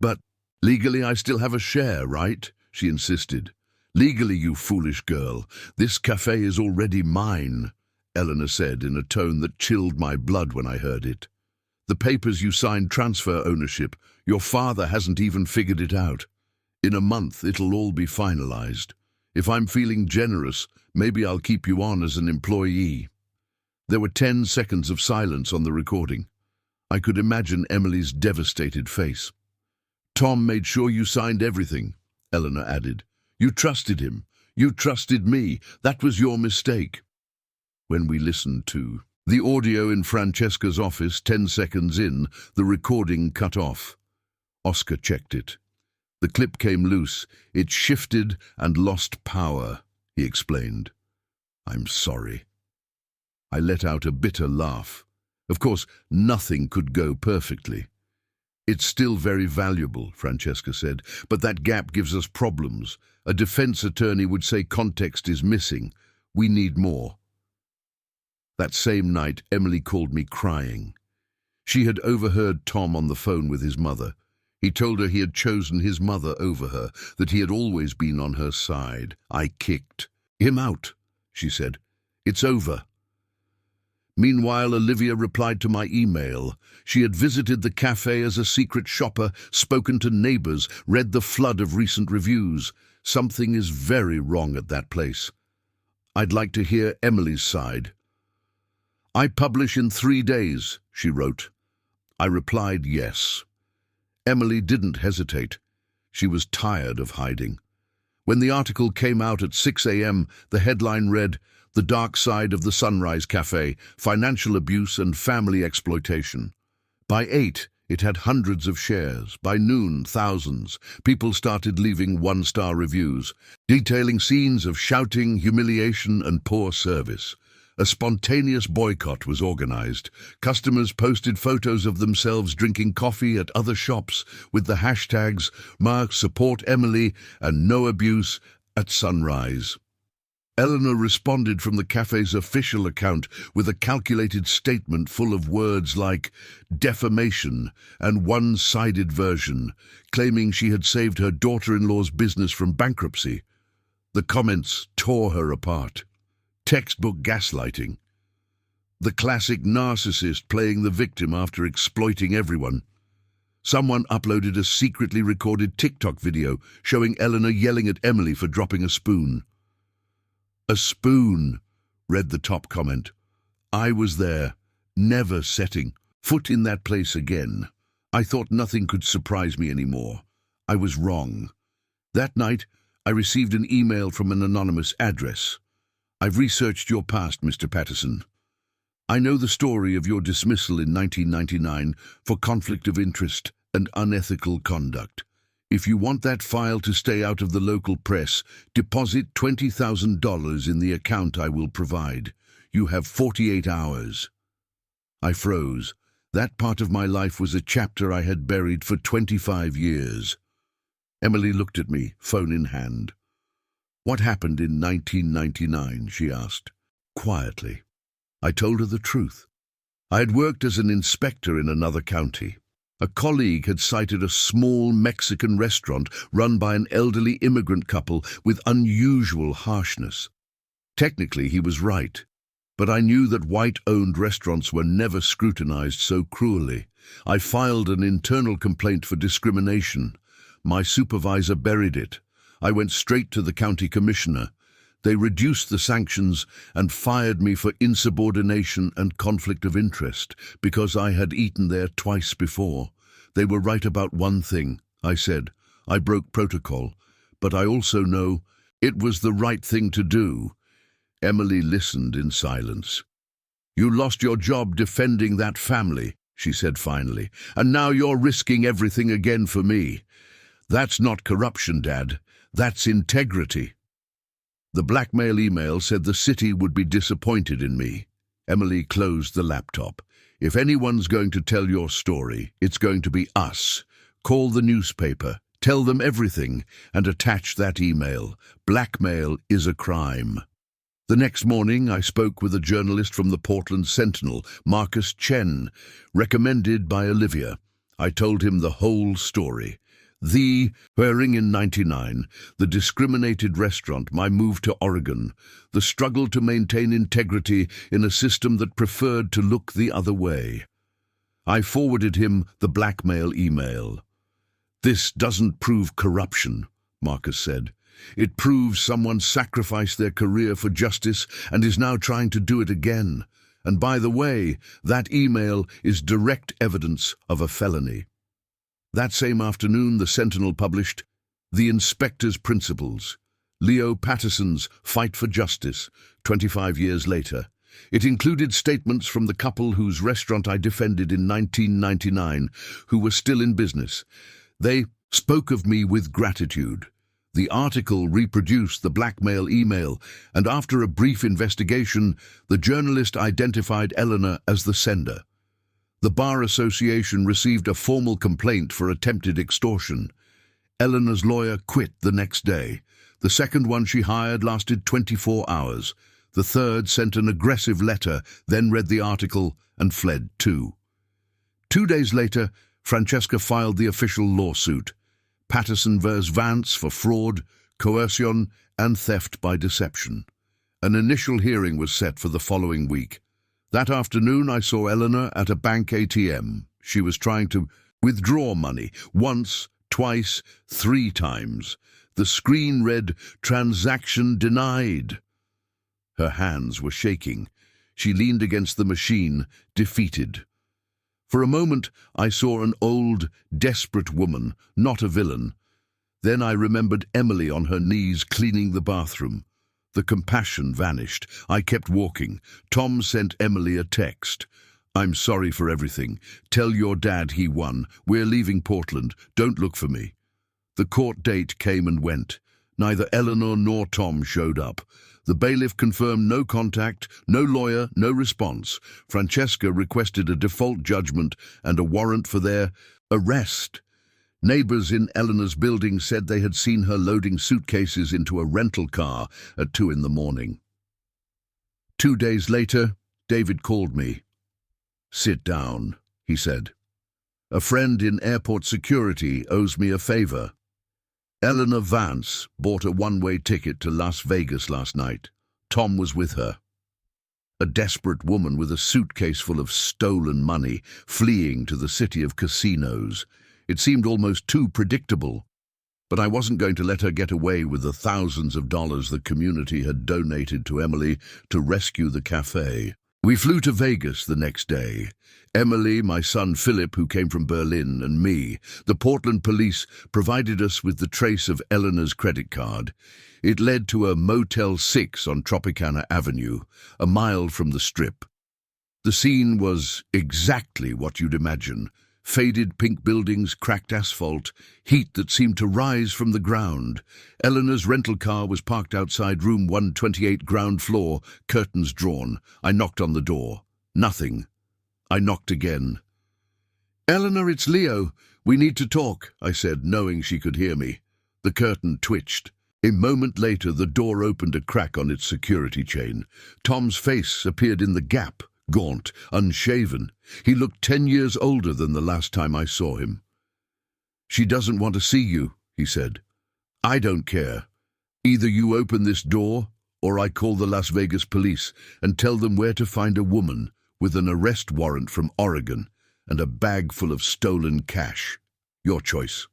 "But legally I still have a share, right?" she insisted. "Legally, you foolish girl. This cafe is already mine," Eleanor said in a tone that chilled my blood when I heard it. "The papers you signed transfer ownership. Your father hasn't even figured it out. In a month, it'll all be finalized. If I'm feeling generous, maybe I'll keep you on as an employee." There were 10 seconds of silence on the recording. I could imagine Emily's devastated face. "Tom made sure you signed everything," Eleanor added. "You trusted him. You trusted me. That was your mistake." When we listened to the audio in Francesca's office 10 seconds in, the recording cut off. Oscar checked it. The clip came loose. It shifted and lost power, he explained. "I'm sorry." I let out a bitter laugh. Of course, nothing could go perfectly. "It's still very valuable," Francesca said, "but that gap gives us problems. A defense attorney would say context is missing. We need more." That same night, Emily called me crying. She had overheard Tom on the phone with his mother. He told her he had chosen his mother over her, that he had always been on her side. I kicked him out, she said. "It's over." Meanwhile, Olivia replied to my email. She had visited the cafe as a secret shopper, spoken to neighbors, read the flood of recent reviews. Something is very wrong at that place. "I'd like to hear Emily's side." "I publish in 3 days," she wrote. I replied yes. Emily didn't hesitate. She was tired of hiding. When the article came out at 6 a.m., the headline read, "The Dark Side of the Sunrise Cafe, Financial Abuse and Family Exploitation." By 8, it had hundreds of shares. By noon, thousands. People started leaving 1-star reviews, detailing scenes of shouting, humiliation, and poor service. A spontaneous boycott was organized. Customers posted photos of themselves drinking coffee at other shops with the hashtags #support Emily and "no abuse at Sunrise." Eleanor responded from the cafe's official account with a calculated statement full of words like defamation and one-sided version, claiming she had saved her daughter-in-law's business from bankruptcy. The comments tore her apart. Textbook gaslighting. The classic narcissist playing the victim after exploiting everyone. Someone uploaded a secretly recorded TikTok video showing Eleanor yelling at Emily for dropping a spoon. "A spoon," read the top comment. "I was there, never setting foot in that place again. I thought nothing could surprise me anymore. I was wrong." That night, I received an email from an anonymous address. "I've researched your past, Mr. Patterson. I know the story of your dismissal in 1999 for conflict of interest and unethical conduct. If you want that file to stay out of the local press, deposit $20,000 in the account I will provide. You have 48 hours. I froze. That part of my life was a chapter I had buried for 25 years. Emily looked at me, phone in hand. "What happened in 1999, she asked, quietly. I told her the truth. I had worked as an inspector in another county. A colleague had cited a small Mexican restaurant run by an elderly immigrant couple with unusual harshness. Technically, he was right, but I knew that white-owned restaurants were never scrutinized so cruelly. I filed an internal complaint for discrimination. My supervisor buried it. I went straight to the county commissioner. They reduced the sanctions and fired me for insubordination and conflict of interest because I had eaten there twice before. They were right about one thing, I said. I broke protocol, but I also know it was the right thing to do." Emily listened in silence. "You lost your job defending that family," she said finally, "and now you're risking everything again for me. That's not corruption, Dad. That's integrity." The blackmail email said the city would be disappointed in me. Emily closed the laptop. "If anyone's going to tell your story, it's going to be us. Call the newspaper, tell them everything, and attach that email. Blackmail is a crime." The next morning, I spoke with a journalist from the Portland Sentinel, Marcus Chen, recommended by Olivia. I told him the whole story. Wearing in 99, the discriminated restaurant, my move to Oregon, the struggle to maintain integrity in a system that preferred to look the other way. I forwarded him the blackmail email. "This doesn't prove corruption," Marcus said. It proves someone sacrificed their career for justice and is now trying to do it again. And by the way, that email is direct evidence of a felony. That same afternoon, the Sentinel published The Inspector's Principles, Leo Patterson's Fight for Justice, 25 years later. It included statements from the couple whose restaurant I defended in 1999, who were still in business. They spoke of me with gratitude. The article reproduced the blackmail email, and after a brief investigation, the journalist identified Eleanor as the sender. The Bar Association received a formal complaint for attempted extortion. Eleanor's lawyer quit the next day. The second one she hired lasted 24 hours. The third sent an aggressive letter, then read the article and fled too. 2 days later, Francesca filed the official lawsuit. Patterson vs. Vance for fraud, coercion, and theft by deception. An initial hearing was set for the following week. That afternoon, I saw Eleanor at a bank ATM. She was trying to withdraw money once, twice, 3 times. The screen read, "Transaction denied." Her hands were shaking. She leaned against the machine, defeated. For a moment, I saw an old, desperate woman, not a villain. Then I remembered Emily on her knees cleaning the bathroom. The compassion vanished. I kept walking. Tom sent Emily a text. "I'm sorry for everything. Tell your dad he won. We're leaving Portland. Don't look for me." The court date came and went. Neither Eleanor nor Tom showed up. The bailiff confirmed no contact, no lawyer, no response. Francesca requested a default judgment and a warrant for their arrest. Neighbors in Eleanor's building said they had seen her loading suitcases into a rental car at 2 in the morning. 2 days later, David called me. "Sit down," he said. "A friend in airport security owes me a favor." Eleanor Vance bought a one-way ticket to Las Vegas last night. Tom was with her. A desperate woman with a suitcase full of stolen money, fleeing to the city of casinos. It seemed almost too predictable. But I wasn't going to let her get away with the thousands of dollars the community had donated to Emily to rescue the café. We flew to Vegas the next day. Emily, my son Philip, who came from Berlin, and me. The Portland police provided us with the trace of Eleanor's credit card. It led to a Motel 6 on Tropicana Avenue, a mile from the Strip. The scene was exactly what you'd imagine. Faded pink buildings, cracked asphalt, heat that seemed to rise from the ground. Eleanor's rental car was parked outside room 128, ground floor, curtains drawn. I knocked on the door. Nothing. I knocked again. "Eleanor, it's Leo. We need to talk," I said, knowing she could hear me. The curtain twitched. A moment later, the door opened a crack on its security chain. Tom's face appeared in the gap, gaunt, unshaven. He looked 10 years older than the last time I saw him. "She doesn't want to see you," he said. "I don't care. Either you open this door, or I call the Las Vegas police and tell them where to find a woman with an arrest warrant from Oregon and a bag full of stolen cash. Your choice."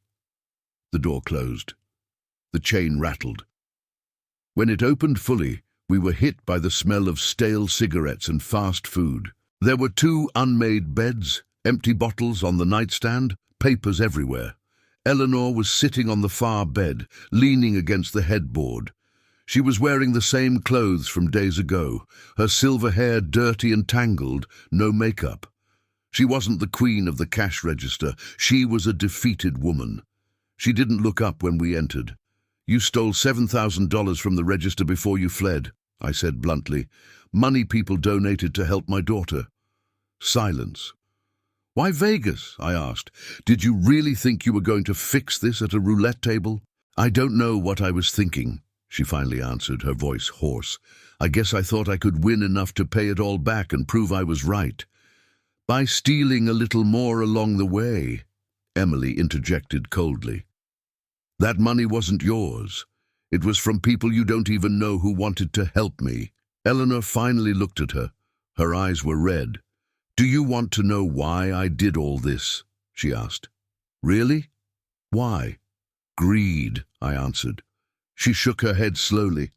The door closed. The chain rattled. When it opened fully, we were hit by the smell of stale cigarettes and fast food. There were 2 unmade beds, empty bottles on the nightstand, papers everywhere. Eleanor was sitting on the far bed, leaning against the headboard. She was wearing the same clothes from days ago, her silver hair dirty and tangled, no makeup. She wasn't the queen of the cash register. She was a defeated woman. She didn't look up when we entered. "You stole $7,000 from the register before you fled," I said bluntly. "Money people donated to help my daughter." Silence. "Why Vegas?" I asked. "Did you really think you were going to fix this at a roulette table?" "I don't know what I was thinking," she finally answered, her voice hoarse. "I guess I thought I could win enough to pay it all back and prove I was right. By stealing a little more along the way," Emily interjected coldly. "That money wasn't yours. It was from people you don't even know who wanted to help me." Eleanor finally looked at her. Her eyes were red. "Do you want to know why I did all this?" she asked. "Really? Why?" "Greed," I answered. She shook her head slowly.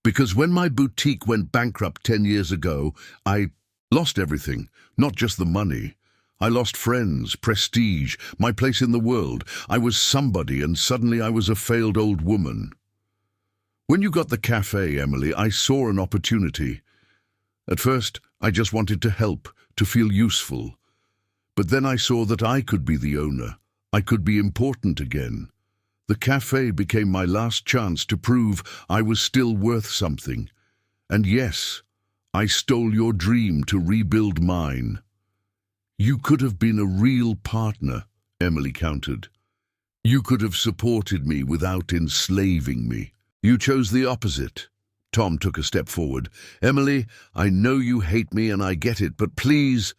Because when my boutique went bankrupt 10 years ago, I lost everything, not just the money. I lost friends, prestige, my place in the world. I was somebody, and suddenly I was a failed old woman. When you got the cafe, Emily, I saw an opportunity. At first, I just wanted to help, to feel useful. But then I saw that I could be the owner. I could be important again. The cafe became my last chance to prove I was still worth something. And yes, I stole your dream to rebuild mine. You could have been a real partner, Emily countered. You could have supported me without enslaving me. You chose the opposite. Tom took a step forward. Emily, I know you hate me and I get it, but please,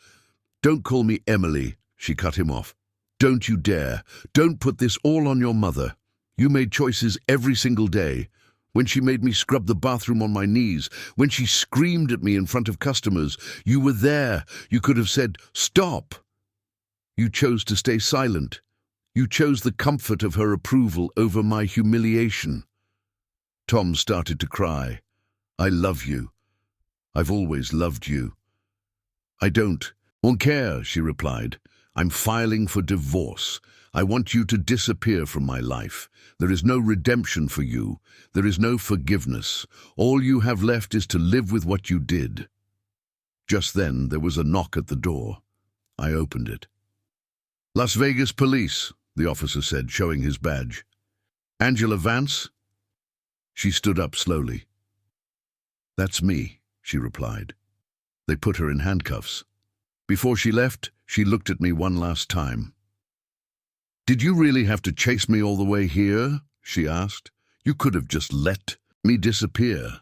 don't call me Emily, she cut him off. Don't you dare. Don't put this all on your mother. You made choices every single day. When she made me scrub the bathroom on my knees, when she screamed at me in front of customers, you were there. You could have said, stop. You chose to stay silent. You chose the comfort of her approval over my humiliation. Tom started to cry. I love you. I've always loved you. I don't care, she replied. I'm filing for divorce. I want you to disappear from my life. There is no redemption for you. There is no forgiveness. All you have left is to live with what you did. Just then, there was a knock at the door. I opened it. Las Vegas Police, the officer said, showing his badge. Angela Vance? She stood up slowly. That's me, she replied. They put her in handcuffs. Before she left, she looked at me one last time. Did you really have to chase me all the way here? She asked. You could have just let me disappear.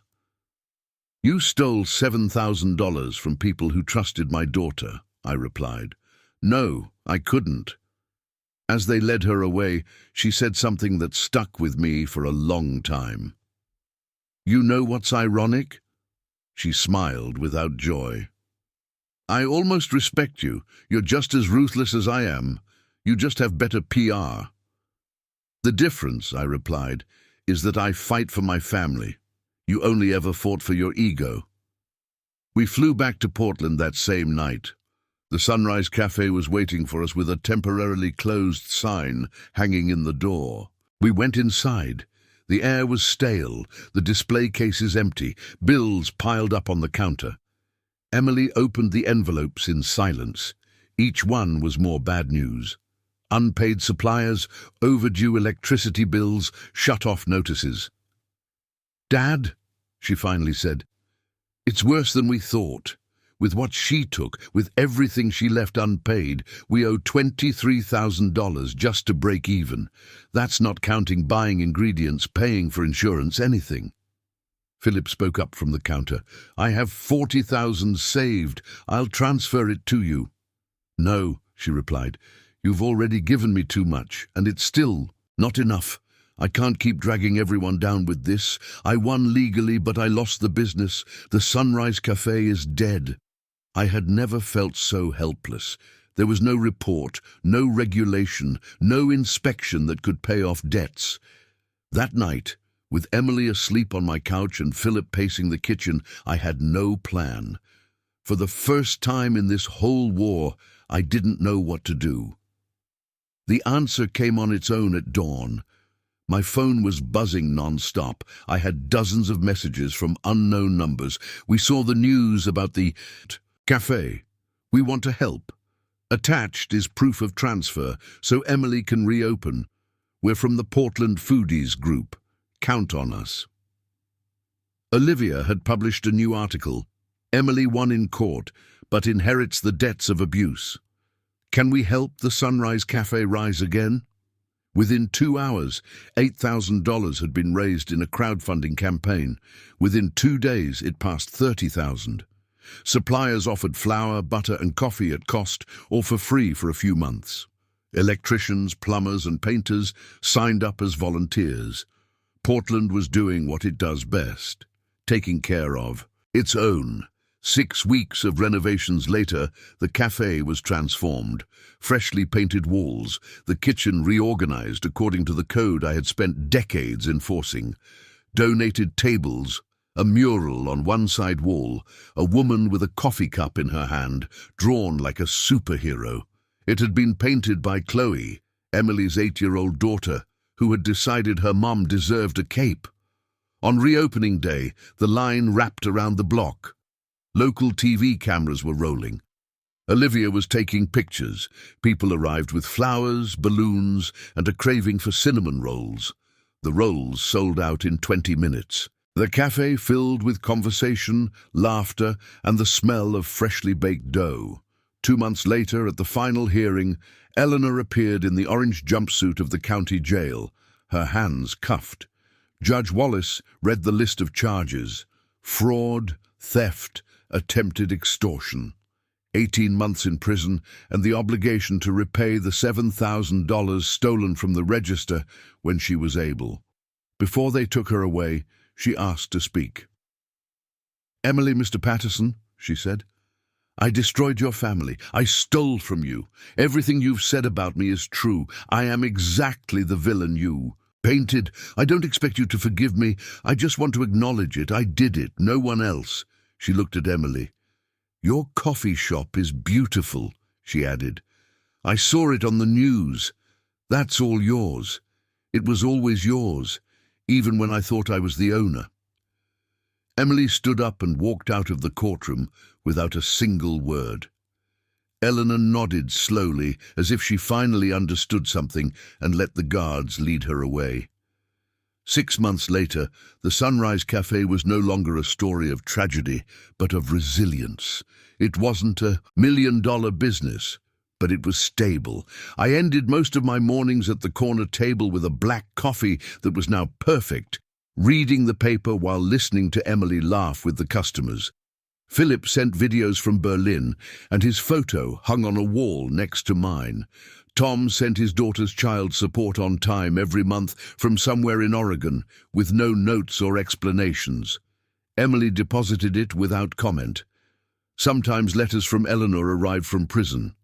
You stole $7,000 from people who trusted my daughter, I replied. No, I couldn't. As they led her away, she said something that stuck with me for a long time. You know what's ironic? She smiled without joy. I almost respect you. You're just as ruthless as I am. You just have better PR. The difference, I replied, is that I fight for my family. You only ever fought for your ego. We flew back to Portland that same night. The Sunrise Cafe was waiting for us with a temporarily closed sign hanging in the door. We went inside. The air was stale, the display cases empty, bills piled up on the counter. Emily opened the envelopes in silence. Each one was more bad news. Unpaid suppliers, overdue electricity bills, shut-off notices. Dad, she finally said, it's worse than we thought. With what she took, with everything she left unpaid, we owe $23,000 just to break even. That's not counting buying ingredients, paying for insurance, anything. Philip spoke up from the counter. I have $40,000 saved. I'll transfer it to you. No, she replied. You've already given me too much, and it's still not enough. I can't keep dragging everyone down with this. I won legally, but I lost the business. The Sunrise Cafe is dead. I had never felt so helpless. There was no report, no regulation, no inspection that could pay off debts. That night, with Emily asleep on my couch and Philip pacing the kitchen, I had no plan. For the first time in this whole war, I didn't know what to do. The answer came on its own at dawn. My phone was buzzing non-stop. I had dozens of messages from unknown numbers. We saw the news about the cafe. We want to help. Attached is proof of transfer, so Emily can reopen. We're from the Portland Foodies group. Count on us. Olivia had published a new article. Emily won in court, but inherits the debts of abuse. Can we help the Sunrise Cafe rise again? Within 2 hours, $8,000 had been raised in a crowdfunding campaign. Within 2 days, it passed $30,000. Suppliers offered flour, butter and coffee at cost or for free for a few months. Electricians, plumbers and painters signed up as volunteers. Portland was doing what it does best, taking care of its own, 6 weeks of renovations later, the café was transformed. Freshly painted walls, the kitchen reorganized according to the code I had spent decades enforcing. Donated tables, a mural on one side wall, a woman with a coffee cup in her hand, drawn like a superhero. It had been painted by Chloe, Emily's 8-year-old daughter, who had decided her mom deserved a cape. On reopening day, the line wrapped around the block. Local TV cameras were rolling. Olivia was taking pictures. People arrived with flowers, balloons, and a craving for cinnamon rolls. The rolls sold out in 20 minutes. The cafe filled with conversation, laughter, and the smell of freshly baked dough. 2 months later, at the final hearing, Eleanor appeared in the orange jumpsuit of the county jail, her hands cuffed. Judge Wallace read the list of charges: fraud, theft, attempted extortion. 18 months in prison and the obligation to repay the $7,000 stolen from the register when she was able. Before they took her away, she asked to speak. "Emily, Mr. Patterson," she said, "I destroyed your family. I stole from you. Everything you've said about me is true. I am exactly the villain you painted. I don't expect you to forgive me. I just want to acknowledge it. I did it, no one else." She looked at Emily. "Your coffee shop is beautiful," she added. "I saw it on the news. That's all yours. It was always yours, even when I thought I was the owner." Emily stood up and walked out of the courtroom without a single word. Eleanor nodded slowly, as if she finally understood something, and let the guards lead her away. 6 months later, the Sunrise Café was no longer a story of tragedy, but of resilience. It wasn't a million-dollar business, but it was stable. I ended most of my mornings at the corner table with a black coffee that was now perfect, reading the paper while listening to Emily laugh with the customers. Philip sent videos from Berlin, and his photo hung on a wall next to mine. Tom sent his daughter's child support on time every month from somewhere in Oregon, with no notes or explanations. Emily deposited it without comment. Sometimes letters from Eleanor arrived from prison.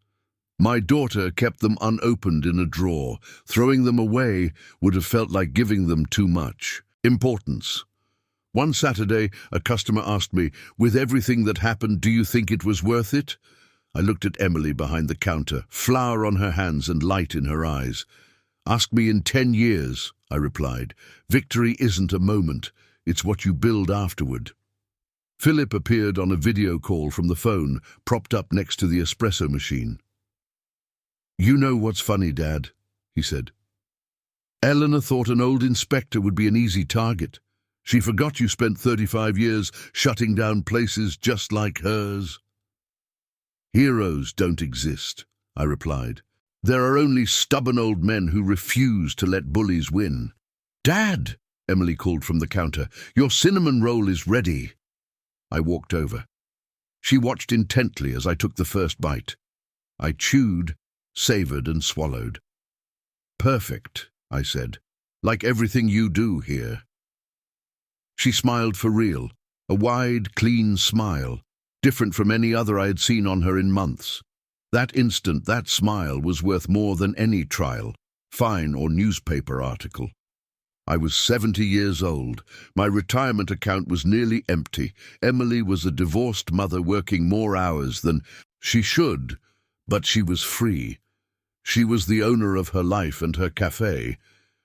My daughter kept them unopened in a drawer. Throwing them away would have felt like giving them too much importance. One Saturday, a customer asked me, "With everything that happened, do you think it was worth it?" I looked at Emily behind the counter, flour on her hands and light in her eyes. "Ask me in 10 years, I replied. "Victory isn't a moment, it's what you build afterward." Philip appeared on a video call from the phone, propped up next to the espresso machine. "You know what's funny, Dad," he said. "Eleanor thought an old inspector would be an easy target. She forgot you spent 35 years shutting down places just like hers." "Heroes don't exist," I replied. "There are only stubborn old men who refuse to let bullies win." "Dad," Emily called from the counter, "your cinnamon roll is ready." I walked over. She watched intently as I took the first bite. I chewed, savored, and swallowed. "Perfect," I said, "like everything you do here." She smiled for real, a wide, clean smile, different from any other I had seen on her in months. That instant, that smile was worth more than any trial, fine, or newspaper article. I was 70 years old. My retirement account was nearly empty. Emily was a divorced mother working more hours than she should, but she was free. She was the owner of her life and her café.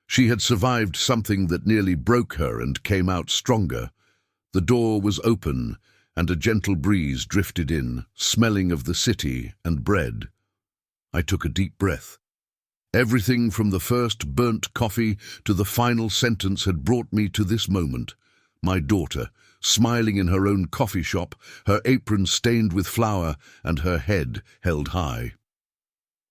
She had survived something that nearly broke her and came out stronger. The door was open, and a gentle breeze drifted in, smelling of the city and bread. I took a deep breath. Everything from the first burnt coffee to the final sentence had brought me to this moment. My daughter, smiling in her own coffee shop, her apron stained with flour and her head held high.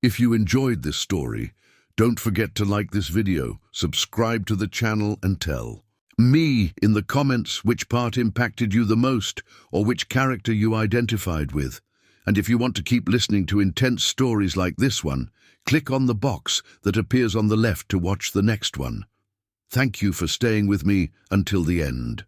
If you enjoyed this story, don't forget to like this video, subscribe to the channel, and tell me in the comments which part impacted you the most or which character you identified with. And if you want to keep listening to intense stories like this one, click on the box that appears on the left to watch the next one. Thank you for staying with me until the end.